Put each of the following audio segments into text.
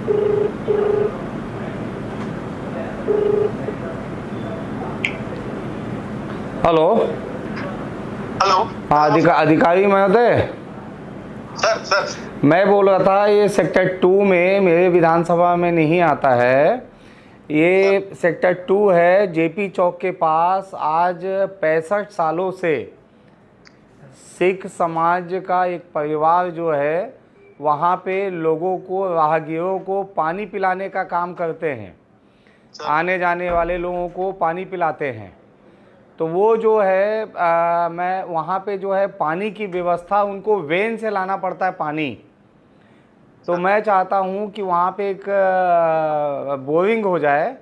Hello. Hello. हाँ, अधिकारी महोदय, सर सर। मैं बोल रहा था ये सेक्टर 2 में मेरे विधानसभा में नहीं आता है। ये सेक्टर 2 है जेपी चौक के पास। आज 65 सालों से सिख समाज का एक परिवार जो है वहाँ पे लोगों को, राहगीरों को पानी पिलाने का काम करते हैं। आने जाने वाले लोगों को पानी पिलाते हैं। तो वो जो है मैं वहाँ पे जो है पानी की व्यवस्था, उनको वेन से लाना पड़ता है पानी। तो मैं चाहता हूँ कि वहाँ पे एक बोरिंग हो जाए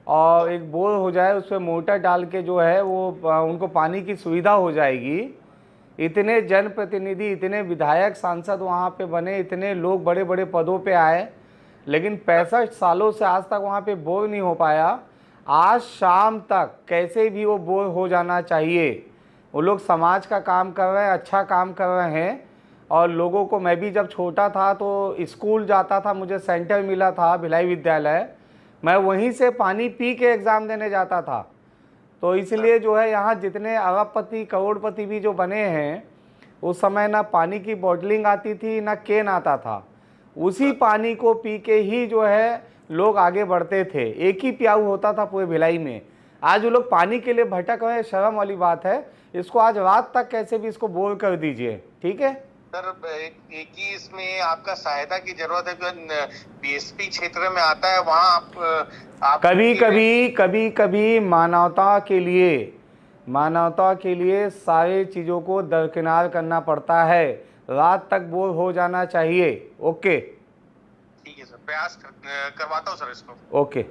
और एक बोर हो जाए, उस पर मोटर डाल के जो है वो उनको पानी की सुविधा हो जाएगी। इतने जनप्रतिनिधि, इतने विधायक, सांसद वहाँ पे बने, इतने लोग बड़े बड़े पदों पे आए, लेकिन 65 सालों से आज तक वहाँ पे बोर नहीं हो पाया। आज शाम तक कैसे भी वो बोर हो जाना चाहिए। वो लोग समाज का काम कर रहे हैं, अच्छा काम कर रहे हैं। और लोगों को, मैं भी जब छोटा था तो स्कूल जाता था, मुझे सेंटर मिला था भिलाई विद्यालय, मैं वहीं से पानी पी के एग्ज़ाम देने जाता था। तो इसलिए जो है यहाँ जितने अरबपति करोड़पति भी जो बने हैं, उस समय ना पानी की बॉटलिंग आती थी ना केन आता था। उसी पानी को पी के ही जो है लोग आगे बढ़ते थे। एक ही प्याऊ होता था पूरे भिलाई में। आज वो लोग पानी के लिए भटक रहे हैं, शर्म वाली बात है। इसको आज रात तक कैसे भी इसको बोर कर दीजिए, ठीक है सर। एक ही इसमें आपका सहायता की जरूरत है, बीएसपी क्षेत्र में आता है वहाँ आप कभी कभी मानवता के लिए सारी चीज़ों को दरकिनार करना पड़ता है। रात तक बोर हो जाना चाहिए। ओके। ठीक है सर, प्रयास करवाता हूँ सर इसको। ओके।